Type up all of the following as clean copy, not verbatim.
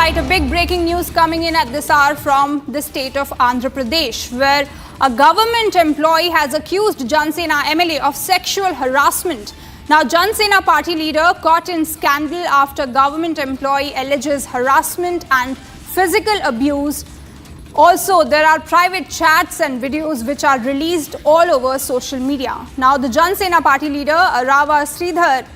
right, a big breaking news coming in at this hour from the state of Andhra Pradesh, where a government employee has accused Jansena MLA of sexual harassment. Now, Jansena party leader caught in scandal after government employee alleges harassment and physical abuse. Also, there are private chats and videos which are released all over social media. Now, the Jansena party leader, Rava Sridhar,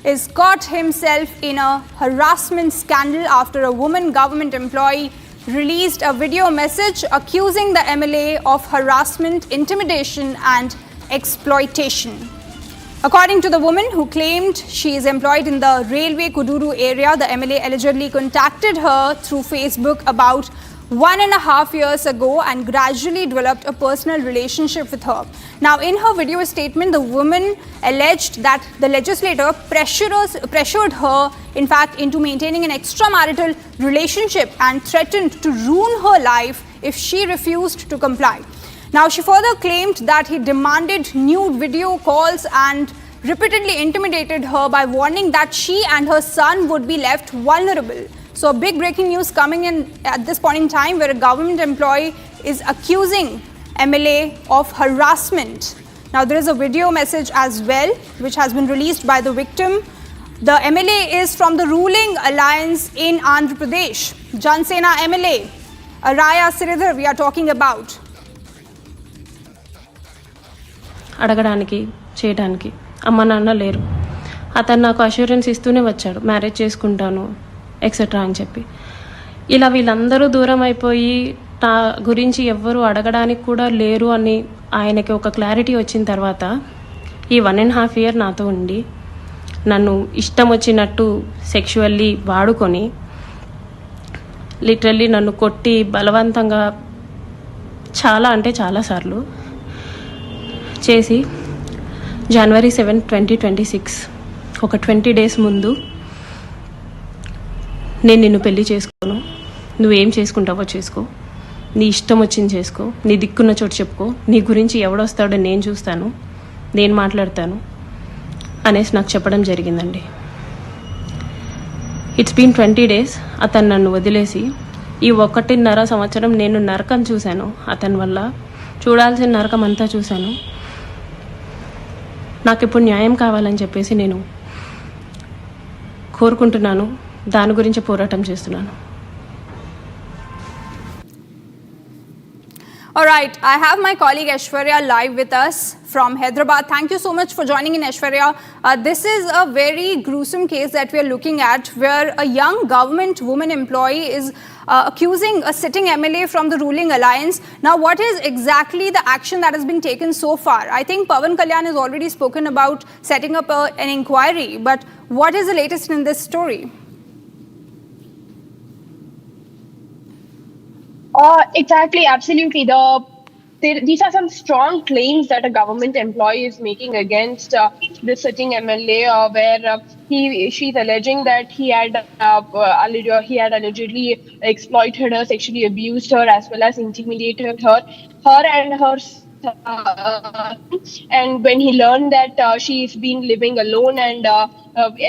is caught himself in a harassment scandal after a woman government employee released a video message accusing the MLA of harassment, intimidation and exploitation. According to the woman, who claimed she is employed in the Railway Kuduru area, the MLA allegedly contacted her through Facebook about 1.5 years ago and gradually developed a personal relationship with her. Now, in her video statement, the woman alleged that the legislator pressured her, in fact, into maintaining an extramarital relationship and threatened to ruin her life if she refused to comply. Now, she further claimed that he demanded nude video calls and repeatedly intimidated her by warning that she and her son would be left vulnerable. So, big breaking news coming in at this point in time, where a government employee is accusing MLA of harassment. Now, there is a video message as well, which has been released by the victim. The MLA is from the ruling alliance in Andhra Pradesh. Jansena MLA, Rava Sridhar, we are talking about. అడగడానికి చేయడానికి అమ్మ నాన్న లేరు. అతను నాకు assurance ఇస్తూనే వచ్చాడు, marriage చేసుకుంటాను ఎక్సెట్రా అని చెప్పి. ఇలా వీళ్ళందరూ దూరం అయిపోయి నా గురించి ఎవ్వరూ అడగడానికి కూడా లేరు అని ఆయనకి ఒక క్లారిటీ వచ్చిన తర్వాత ఈ 1.5 year నాతో ఉండి నన్ను ఇష్టం వచ్చినట్టు సెక్షువల్లీ వాడుకొని లిటరల్లీ నన్ను కొట్టి బలవంతంగా చాలా అంటే చాలాసార్లు చేసి January 7, 2026 ఒక 20 days ముందు నేను నిన్ను పెళ్లి చేసుకోను, నువ్వేం చేసుకుంటావో చేసుకో, నీ ఇష్టం వచ్చింది చేసుకో, నీ దిక్కున్న చోటు చెప్పుకో, నీ గురించి ఎవడొస్తాడో నేను చూస్తాను, నేను మాట్లాడతాను అనేసి నాకు చెప్పడం జరిగిందండి. It's been 20 days. అతను నన్ను వదిలేసి ఈ 1.5 సంవత్సరం నేను నరకం చూశాను. అతని వల్ల చూడాల్సిన నరకం అంతా చూశాను. నాకు ఇప్పుడు న్యాయం కావాలని చెప్పేసి నేను కోరుకుంటున్నాను. దాని గురించి పోరాటం చేస్తున్నాను. All right, I have my colleague Aishwarya live with us from Hyderabad. Thank you so much for joining in, Aishwarya. This is a very gruesome case that we are looking at, where a young government woman employee is accusing a sitting MLA from the ruling alliance. Now, what is exactly the action that has been taken so far? I think Pawan Kalyan has already spoken about setting up an inquiry, but what is the latest in this story? Exactly, absolutely. These are some strong claims that a government employee is making against this sitting MLA, where she's alleging that he had allegedly exploited her, sexually abused her, as well as intimidated her and her. And when he learned that she's been living alone and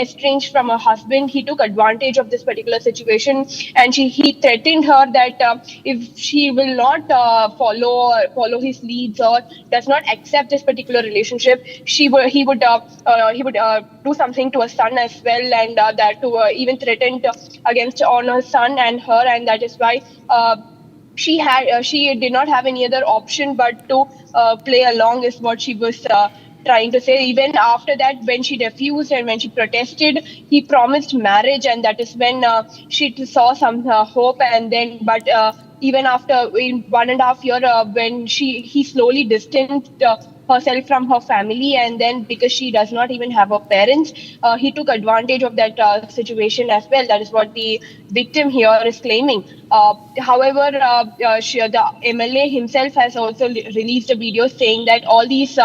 estranged from her husband, he took advantage of this particular situation, and he threatened her that if she will not follow his leads or does not accept this particular relationship, he would do something to her son as well, and that to even threatened against on her son and her, and that is why she did not have any other option but to play along, is what she was trying to say. Even after that, when she refused and when she protested, he promised marriage, and that is when she saw some hope. And then, but even after 1.5 years, when he slowly distanced herself from her family, and then because she does not even have her parents, he took advantage of that situation as well. That is what the victim here is claiming. However, the MLA himself has also released a video saying that all these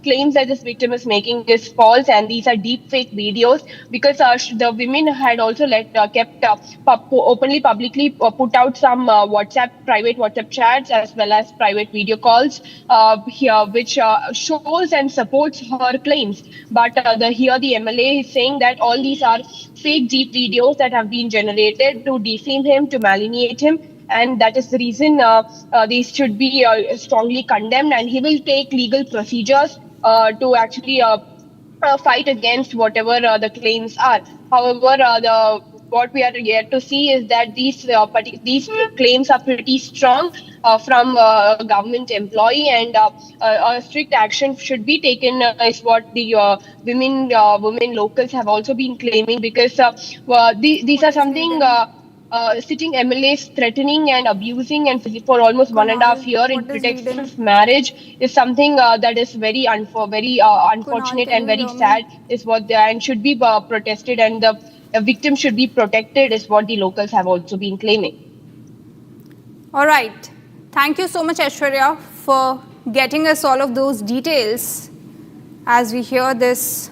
claims that this victim is making is false, and these are deep fake videos, because the women had also kept openly publicly put out some private WhatsApp chats as well as private video calls here, which shows and supports her claims. But here the MLA is saying that all these are fake deep videos that have been generated to defame him, to malignate him, and that is the reason these should be strongly condemned, and he will take legal procedures to actually fight against whatever the claims are. However, what we are yet to see is that these claims are pretty strong from a government employee, and a strict action should be taken, is what the women locals have also been claiming, because these are something. Sitting MLAs threatening and abusing and for almost 1.5 years in pretext of marriage is something that is very unfortunate and very sad, is what they, and should be protested, and the victim should be protected, is what the locals have also been claiming. All right. Thank you so much, Aishwarya, for getting us all of those details as we hear this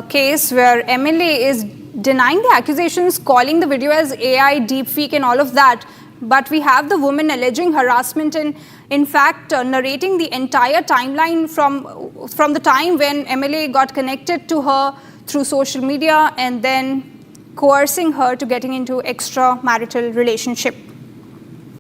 case where MLA is denying the accusations, calling the video as AI, deepfake and all of that. But we have the woman alleging harassment and, in fact, narrating the entire timeline from the time when MLA got connected to her through social media and then coercing her to getting into extramarital relationship.